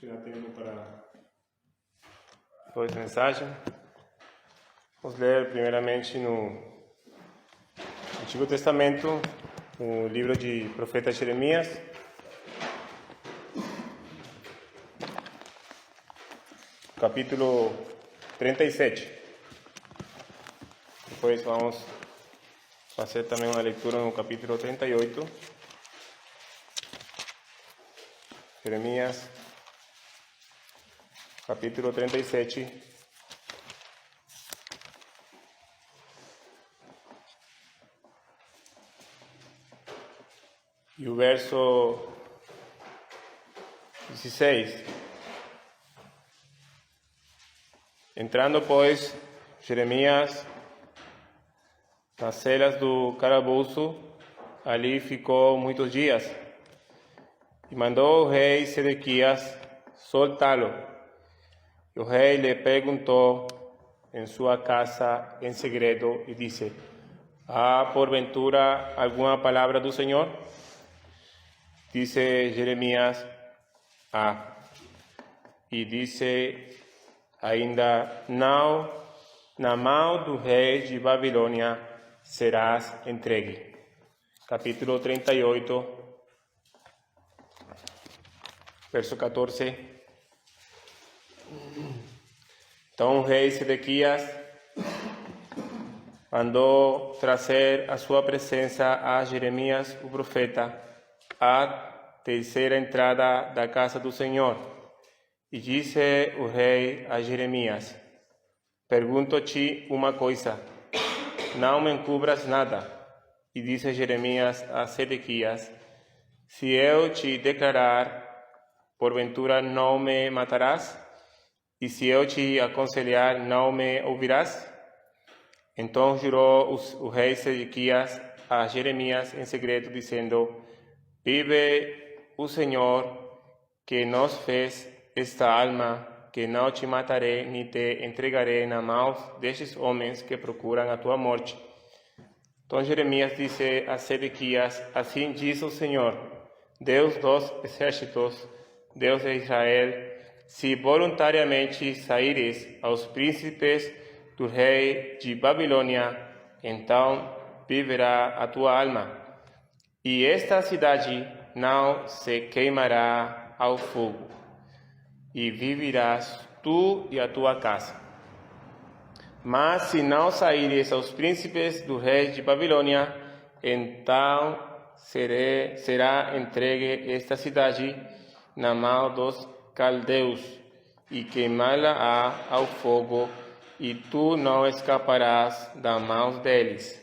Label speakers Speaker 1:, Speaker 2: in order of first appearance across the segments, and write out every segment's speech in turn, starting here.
Speaker 1: que dá tempo para dois mensagens. Vamos ler primeiramente no Antigo Testamento, o livro de profeta Jeremias, capítulo 37. Depois vamos fazer também uma leitura no capítulo 38. Jeremias, capítulo 37. E o verso 16. Entrando, pois, Jeremias nas celas do calabouço, ali ficou muitos dias. E mandou o rei Sedequias soltá-lo. E o rei lhe perguntou em sua casa em segredo e disse: há porventura alguma palavra do Senhor? Disse Jeremias: há. E disse ainda: não, na mão do rei de Babilônia serás entregue. Capítulo 38, verso 14. Então o rei Sedequias mandou trazer à sua presença a Jeremias, o profeta, à terceira entrada da casa do Senhor. E disse o rei a Jeremias: pergunto-te uma coisa, não me encubras nada. E disse Jeremias a Sedequias: se eu te declarar, porventura não me matarás? E se eu te aconselhar, não me ouvirás? Então jurou o rei Sedequias a Jeremias em segredo, dizendo: vive o Senhor, que nos fez esta alma, que não te matarei, nem te entregarei na mão destes homens que procuram a tua morte. Então Jeremias disse a Sedequias: assim diz o Senhor, Deus dos exércitos, Deus de Israel: se voluntariamente saíres aos príncipes do rei de Babilônia, então viverá a tua alma, e esta cidade não se queimará ao fogo, e viverás tu e a tua casa. Mas se não saíres aos príncipes do rei de Babilônia, então será entregue esta cidade na mão dos caldeus, e queimá-la-á ao fogo, e tu não escaparás das mãos deles.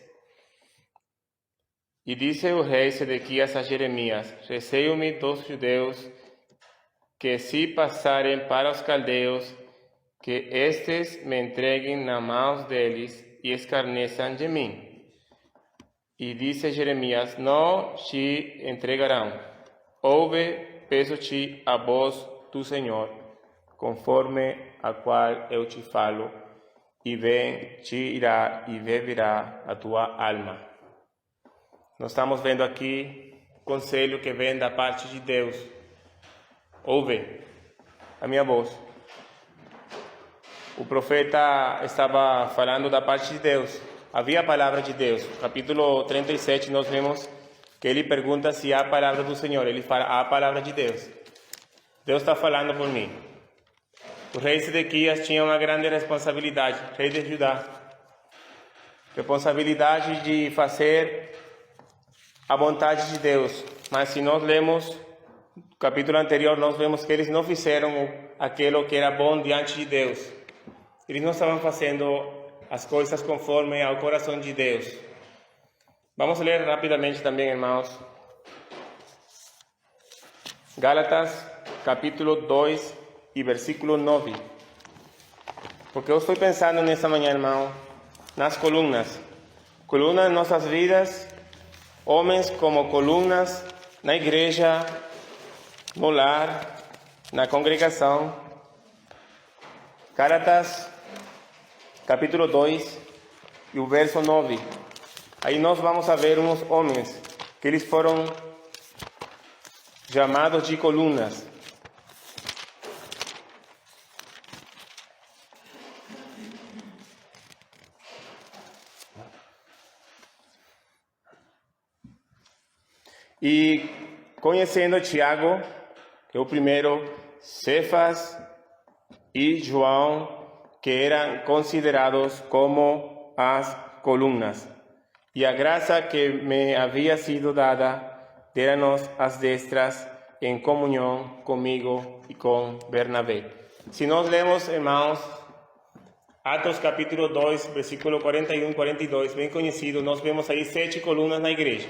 Speaker 1: E disse o rei Sedequias a Jeremias: receio-me dos judeus, que se passarem para os caldeus, que estes me entreguem nas mãos deles e escarneçam de mim. E disse Jeremias: não te entregarão. Ouve, peço-te, a voz do Senhor, conforme a qual eu te falo, e bem te irá e viverá a tua alma. Nós estamos vendo aqui o conselho que vem da parte de Deus. Ouve a minha voz. O profeta estava falando da parte de Deus. Havia a palavra de Deus. No capítulo 37 nós vemos que ele pergunta se há a palavra do Senhor. Ele fala: há a palavra de Deus. Deus está falando por mim. O rei Sedequias tinha uma grande responsabilidade, rei de Judá. Responsabilidade de fazer a vontade de Deus. Mas se nós lemos o capítulo anterior, nós vemos que eles não fizeram aquilo que era bom diante de Deus. Eles não estavam fazendo as coisas conforme ao coração de Deus. Vamos ler rapidamente também, irmãos. Gálatas, capítulo 2 e versículo 9. Porque eu estou pensando nessa manhã, irmão, nas colunas. Colunas em nossas vidas, homens como colunas na igreja, no lar, na congregação. Gálatas, capítulo 2 e o verso 9. Aí nós vamos a ver uns homens que eles foram chamados de colunas. E conhecendo Tiago, que é o primeiro, Cefas e João, que eram considerados como as colunas. E a graça que me havia sido dada, deram-nos as destras em comunhão comigo e com Bernabé. Se nós lemos, irmãos, Atos capítulo 2, versículo 41 e 42, bem conhecido, nós vemos aí 7 colunas na igreja.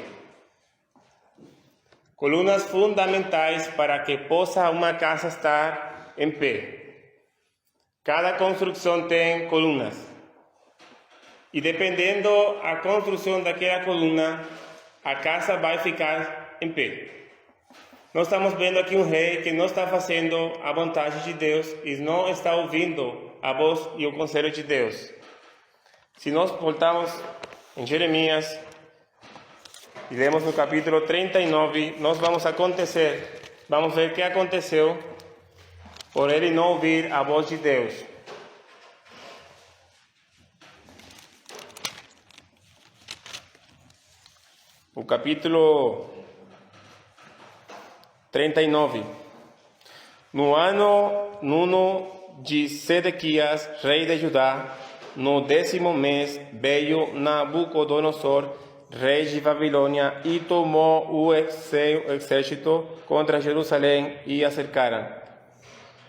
Speaker 1: Colunas fundamentais para que possa uma casa estar em pé. Cada construção tem colunas. E dependendo da construção daquela coluna, a casa vai ficar em pé. Nós estamos vendo aqui um rei que não está fazendo a vontade de Deus e não está ouvindo a voz e o conselho de Deus. Se nós voltarmos em Jeremias e lemos no capítulo 39, nós vamos ver o que aconteceu por ele não ouvir a voz de Deus. O capítulo 39. No ano 9 de Sedequias, rei de Judá, no 10º mês, veio Nabucodonosor, rei de Babilônia, e tomou o exército contra Jerusalém e a cercaram.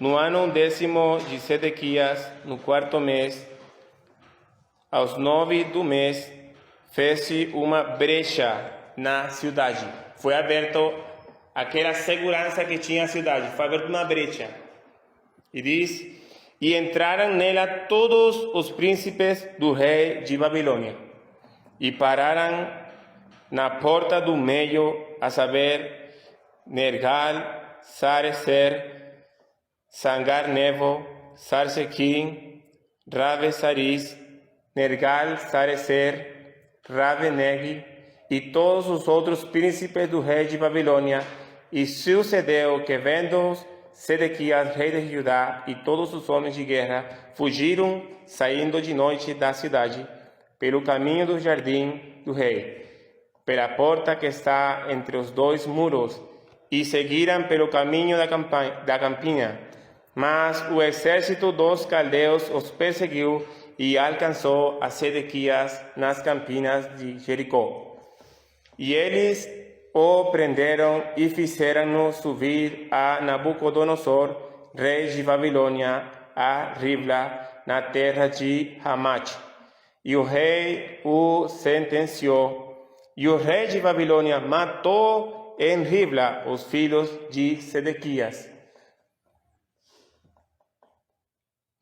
Speaker 1: No ano 10º de Sedequias, no 4º mês, aos 9 do mês, fez-se uma brecha na cidade. Foi aberto aquela segurança que tinha a cidade. Foi aberta uma brecha. E diz: e entraram nela todos os príncipes do rei de Babilônia, e pararam na porta do meio, a saber, Nergal, Sarecer, Sangar-Nevo, Sarsequim, Rabe-Saris, Nergal, Sarecer, Rabe-Negi, e todos os outros príncipes do rei de Babilônia. E sucedeu que, vendo Sedequias, rei de Judá, e todos os homens de guerra, fugiram, saindo de noite da cidade, pelo caminho do jardim do rei, pela porta que está entre os dois muros, e seguiram pelo caminho da campina. Mas o exército dos caldeus os perseguiu e alcançou a Sedequias nas campinas de Jericó. E eles o prenderam e fizeram-no subir a Nabucodonosor, rei de Babilônia, a Ribla, na terra de Hamate. E o rei o sentenciou. E o rei de Babilônia matou em Ribla os filhos de Sedequias.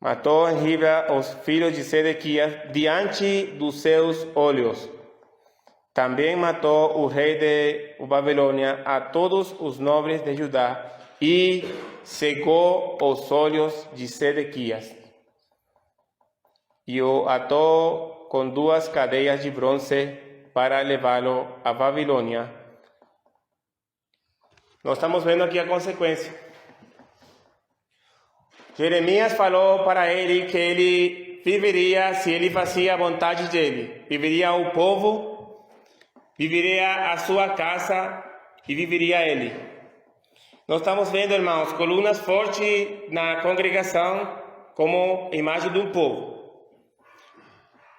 Speaker 1: Matou em Ribla os filhos de Sedequias diante dos seus olhos. Também matou o rei de Babilônia a todos os nobres de Judá e cegou os olhos de Sedequias. E o atou com 2 cadeias de bronze para levá-lo a Babilônia. Nós estamos vendo aqui a consequência. Jeremias falou para ele que ele viveria se ele fazia a vontade dele. Viveria o povo, viveria a sua casa e viveria ele. Nós estamos vendo, irmãos, colunas fortes na congregação como imagem de um povo.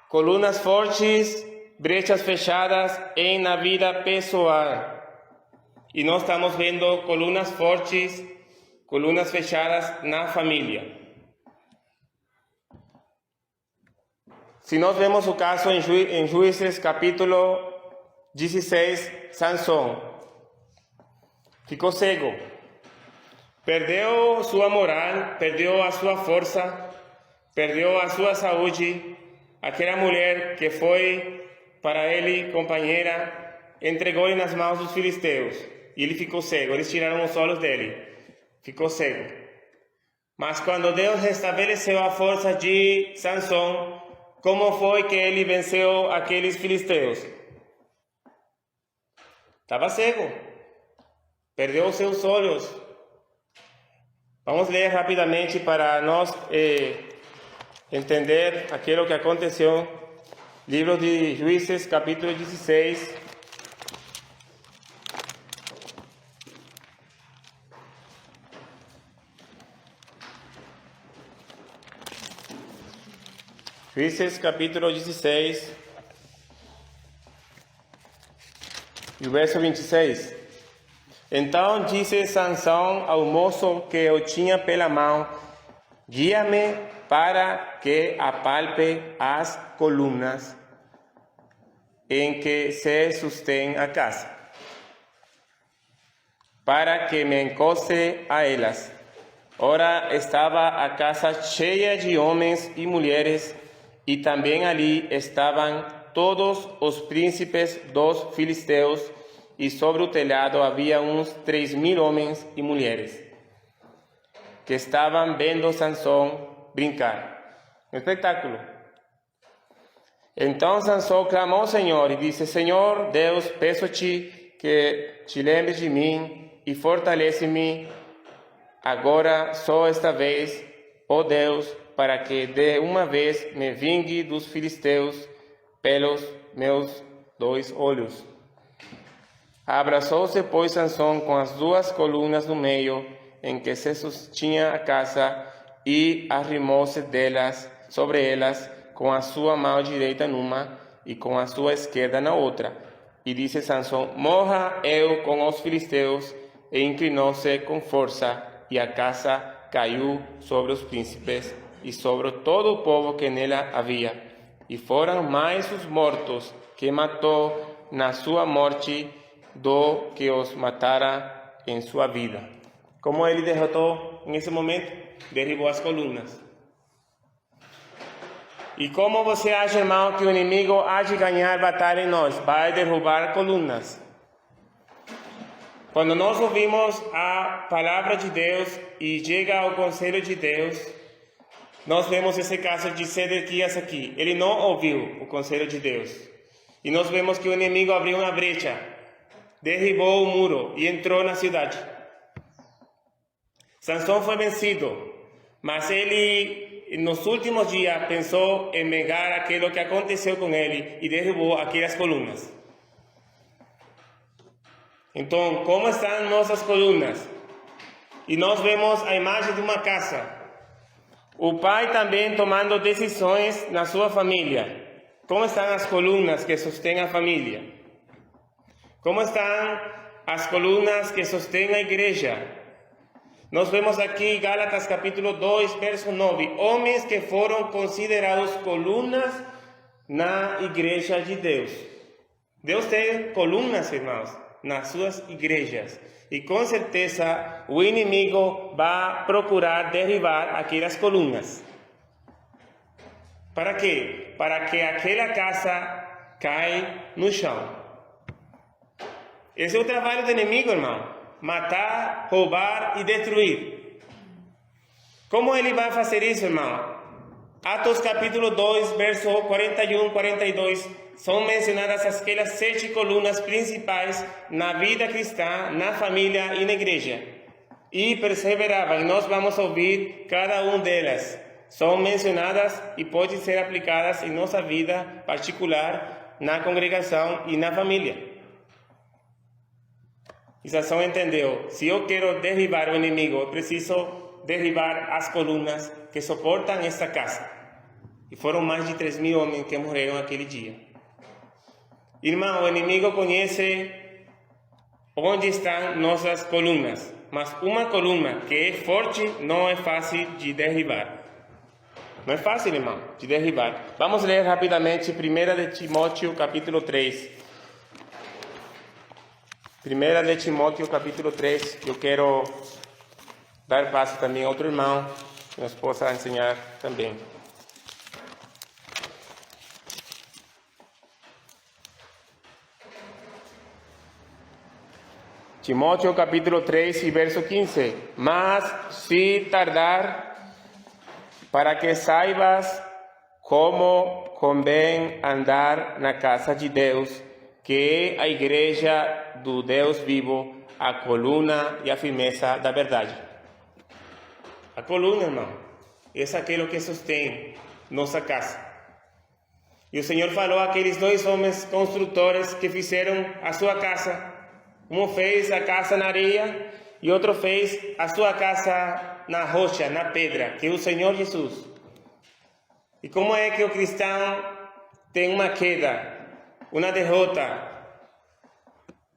Speaker 1: Colunas fortes, brechas fechadas na vida pessoal. E nós estamos vendo colunas fortes, colunas fechadas na família. Se nós vemos o caso em Juízes capítulo 16, Sansão ficou cego, perdeu sua moral, perdeu a sua força, perdeu a sua saúde. Aquela mulher que foi para ele companheira, entregou-lhe nas mãos dos filisteus e ele ficou cego. Eles tiraram os olhos dele, ficou cego. Mas quando Deus restabeleceu a força de Sansão, como foi que ele venceu aqueles filisteus? Estava cego, perdeu os seus olhos. Vamos ler rapidamente para nós entender aquilo que aconteceu. Livro de Juízes, capítulo 16. Juízes capítulo 16 e o verso 26. Então disse Sansão ao moço que o tinha pela mão: guia-me para que apalpe as colunas em que se sustém a casa, para que me encoste a elas. Ora estava a casa cheia de homens e mulheres, e também ali estavam todos os príncipes dos filisteus, e sobre o telhado havia uns 3.000 homens e mulheres, que estavam vendo Sansão brincar. Um espetáculo. Então Sansão clamou ao Senhor e disse: Senhor Deus, peço-te que te lembres de mim e fortalece-me agora só esta vez, ó Deus, para que de uma vez me vingue dos filisteus pelos meus 2 olhos. Abraçou-se, pois, Sansão com as 2 colunas no meio em que se sustinha a casa e arrimou-se sobre elas com a sua mão direita numa e com a sua esquerda na outra. E disse Sansão: morra eu com os filisteus. E inclinou-se com força, e a casa caiu sobre os príncipes e sobre todo o povo que nela havia. E foram mais os mortos que matou na sua morte do que os matara em sua vida. Como ele derrotou nesse momento? Derribou as colunas. E como você acha, irmão, que o inimigo há de ganhar batalha em nós? Vai derrubar colunas. Quando nós ouvimos a palavra de Deus e chega ao conselho de Deus, nós vemos esse caso de Sedequias aqui. Ele não ouviu o conselho de Deus. E nós vemos que o inimigo abriu uma brecha, derribou o muro e entrou na cidade. Sansão foi vencido, mas ele, nos últimos dias, pensou em negar aquilo que aconteceu com ele e derrubou aquelas colunas. Então, como estão nossas colunas? E nós vemos a imagem de uma casa. O pai também tomando decisões na sua família. Como estão as colunas que sustêm a família? Como estão as colunas que sustêm a igreja? Nós vemos aqui Gálatas capítulo 2, verso 9. Homens que foram considerados colunas na igreja de Deus. Deus tem colunas, irmãos, nas suas igrejas. E com certeza o inimigo vai procurar derribar aquelas colunas. Para quê? Para que aquela casa caia no chão. Esse é o trabalho do inimigo, irmão. Matar, roubar e destruir. Como ele vai fazer isso, irmão? Atos capítulo 2, verso 41, 42, são mencionadas aquelas 7 colunas principais na vida cristã, na família e na igreja. E perseveravam, e nós vamos ouvir cada uma delas. São mencionadas e podem ser aplicadas em nossa vida particular, na congregação e na família. E Sansão entendeu: se eu quero derribar o inimigo, eu preciso derribar as colunas que suportam esta casa. E foram mais de 3.000 homens que morreram aquele dia. Irmão, o inimigo conhece onde estão nossas colunas, mas uma coluna que é forte não é fácil de derribar. Não é fácil, irmão, de derribar. Vamos ler rapidamente 1 de Timóteo capítulo 3. 1 de Timóteo capítulo 3, eu quero dar passo também a outro irmão, que nos possa ensinar também. Timóteo capítulo 3 e verso 15. Mas se tardar, para que saibas como convém andar na casa de Deus, que é a igreja do Deus vivo, a coluna e a firmeza da verdade. A coluna, irmão, é aquilo que sustém nossa casa. E o Senhor falou àqueles 2 homens construtores que fizeram a sua casa. Um fez a casa na areia e outro fez a sua casa na rocha, na pedra, que é o Senhor Jesus. E como é que o cristão tem uma queda, uma derrota?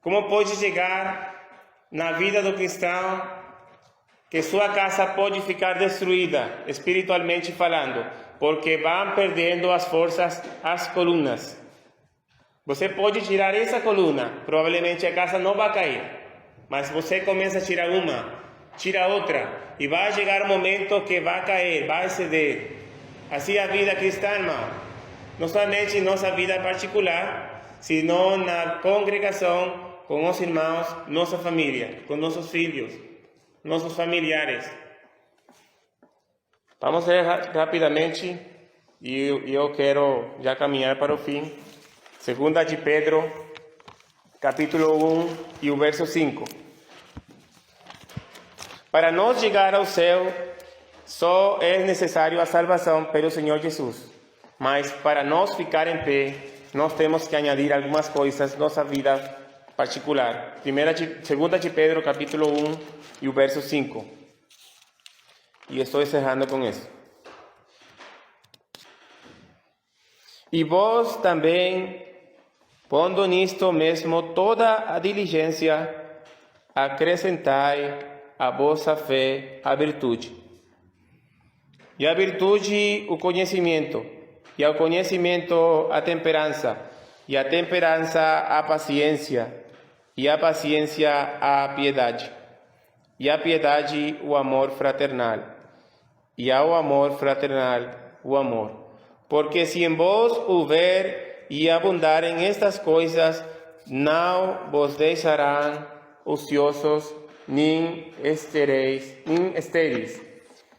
Speaker 1: Como pode chegar na vida do cristão que sua casa pode ficar destruída, espiritualmente falando, porque vão perdendo as forças, as colunas. Você pode tirar essa coluna, provavelmente a casa não vai cair, mas você começa a tirar uma, tira outra, e vai chegar um momento que vai cair, vai ceder. Assim é a vida cristã, irmão. Não somente em nossa vida particular, senão na congregação, com os irmãos, nossa família, com nossos filhos, nossos familiares. Vamos ler rapidamente, e eu quero já caminhar para o fim. 2 de Pedro, capítulo 1 e o verso 5. Para nós chegar ao céu, só é necessário a salvação pelo Senhor Jesus. Mas para nós ficar em pé, nós temos que añadir algumas coisas nossa vida particular. 2 de Pedro, capítulo 1 e o verso 5. E estou encerrando com isso. E vós também, pondo nisto mesmo toda a diligência, acrescentai a vossa fé a virtude. E a virtude, o conhecimento. E ao conhecimento, a temperança. E a temperança, a paciência. E a paciência, a piedade. E a piedade, o amor fraternal. E ao amor fraternal, o amor. Porque se em vós houver e abundarem estas coisas, não vos deixarão ociosos, nem estéreis,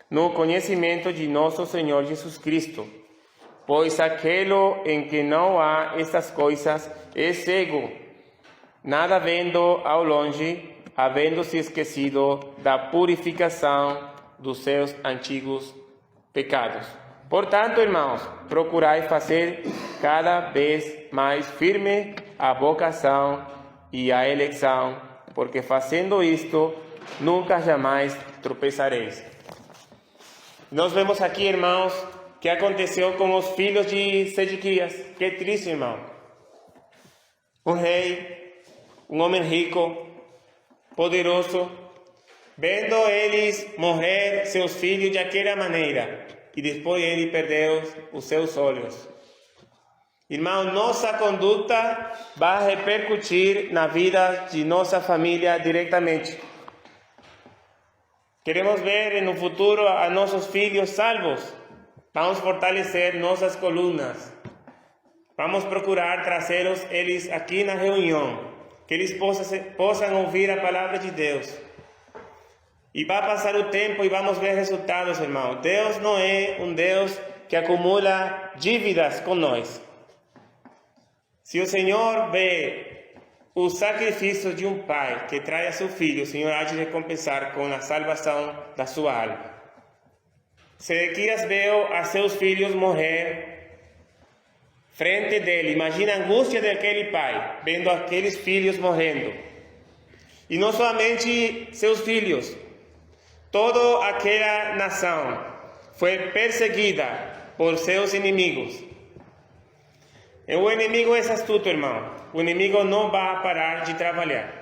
Speaker 1: no conhecimento de nosso Senhor Jesus Cristo. Pois aquele em que não há estas coisas é cego, nada vendo ao longe, havendo-se esquecido da purificação dos seus antigos pecados. Portanto, irmãos, procurai fazer cada vez mais firme a vocação e a eleição, porque fazendo isto, nunca jamais tropeçareis. Nós vemos aqui, irmãos, que aconteceu com os filhos de Sedequias. Que triste, irmão. Um rei, um homem rico, poderoso, vendo eles morrer seus filhos daquela maneira, e depois ele perdeu os seus olhos. Irmão, nossa conduta vai repercutir na vida de nossa família diretamente. Queremos ver no futuro a nossos filhos salvos. Vamos fortalecer nossas colunas. Vamos procurar trazê-los eles aqui na reunião, que eles possam ouvir a palavra de Deus. E vai passar o tempo e vamos ver resultados, irmão. Deus não é um Deus que acumula dívidas com nós. Se o Senhor vê o sacrifício de um pai que trai a seu filho, o Senhor há de recompensar com a salvação da sua alma. Sedequias viu a seus filhos morrer frente dele. Imagina a angústia daquele pai, vendo aqueles filhos morrendo. E não somente seus filhos, toda aquela nação foi perseguida por seus inimigos. E o inimigo é astuto, irmão. O inimigo não vai parar de trabalhar.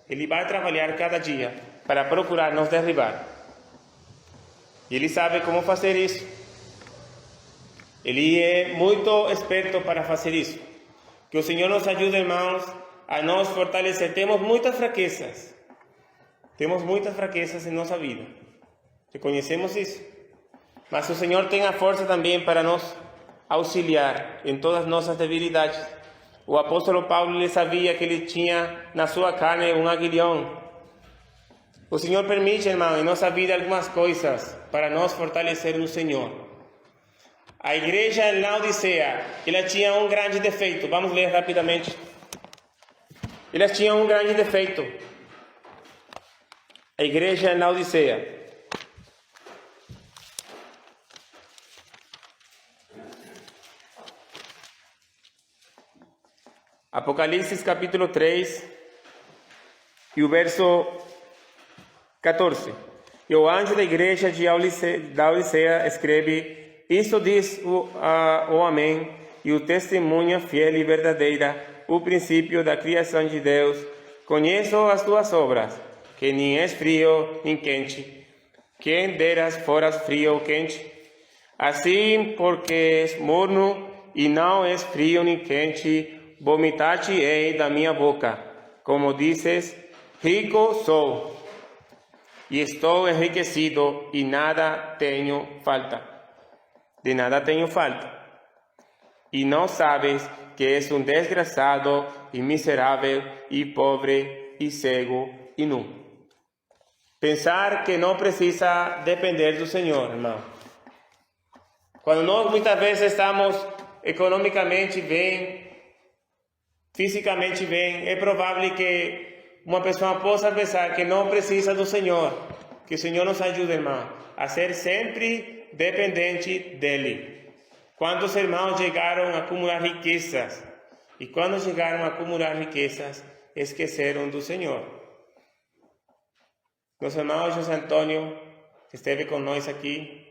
Speaker 1: Ele vai trabalhar cada dia para procurar nos derribar. E ele sabe como fazer isso. Ele é muito esperto para fazer isso. Que o Senhor nos ajude, irmãos, a nos fortalecer. Temos muitas fraquezas. Temos muitas fraquezas em nossa vida. Reconhecemos isso. Mas o Senhor tem a força também para nos auxiliar em todas as nossas debilidades. O apóstolo Paulo ele sabia que ele tinha na sua carne um aguilhão. O Senhor permite, irmão, em nossa vida algumas coisas para nos fortalecer no Senhor. A igreja em Laodiceia, ela tinha um grande defeito. Vamos ler rapidamente. Ela tinha um grande defeito. A igreja em Laodiceia. Apocalipse capítulo 3 e o verso 14. E o anjo da igreja de Laodiceia escreve: isto diz o Amém, e o testemunha fiel e verdadeira, o princípio da criação de Deus. Conheço as tuas obras, que nem és frio nem quente. Quem deras foras frio ou quente? Assim, porque és morno e não és frio nem quente, vomitar-te-ei da minha boca. Como dizes, rico sou, e estou enriquecido, e nada tenho falta. De nada tenho falta. E não sabes que és um desgraçado, e miserável, e pobre, e cego, e nu. Pensar que não precisa depender do Senhor, irmão. Quando nós muitas vezes estamos economicamente bem, fisicamente bem, é provável que uma pessoa possa pensar que não precisa do Senhor. Que o Senhor nos ajude, irmão, a ser sempre dependente dEle. Quantos irmãos chegaram a acumular riquezas, e quando chegaram a acumular riquezas, esqueceram do Senhor. Nosso irmão José Antônio, que esteve com nós aqui,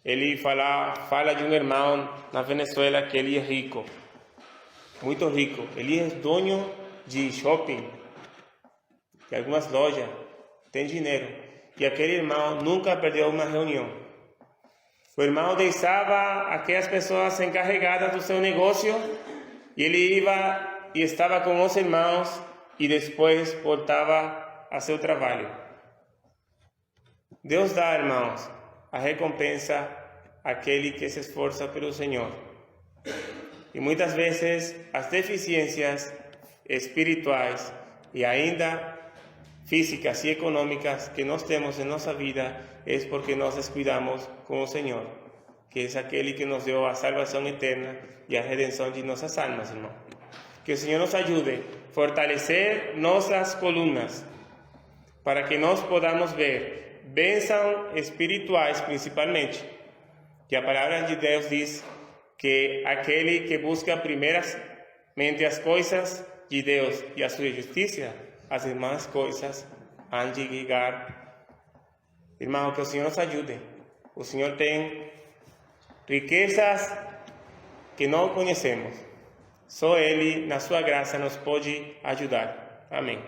Speaker 1: ele fala de um irmão na Venezuela que ele é rico, muito rico. Ele é dono de shopping, de algumas lojas, tem dinheiro. E aquele irmão nunca perdeu uma reunião. O irmão deixava aquelas pessoas encarregadas do seu negócio, e ele ia e estava com os irmãos, e depois voltava a seu trabalho. Deus dá, irmãos, a recompensa àquele que se esforça pelo Senhor. E muitas vezes as deficiências espirituais e ainda físicas e econômicas que nós temos em nossa vida é porque nós descuidamos com o Senhor, que é aquele que nos deu a salvação eterna e a redenção de nossas almas, irmão. Que o Senhor nos ajude a fortalecer nossas colunas, para que nós podamos ver bênçãos espirituais principalmente, que a palavra de Deus diz que aquele que busca primeiramente as coisas de Deus e a sua justiça, as demais coisas hão de chegar. Irmão, que o Senhor nos ajude. O Senhor tem riquezas que não conhecemos. Só Ele, na sua graça, nos pode ajudar. Amém.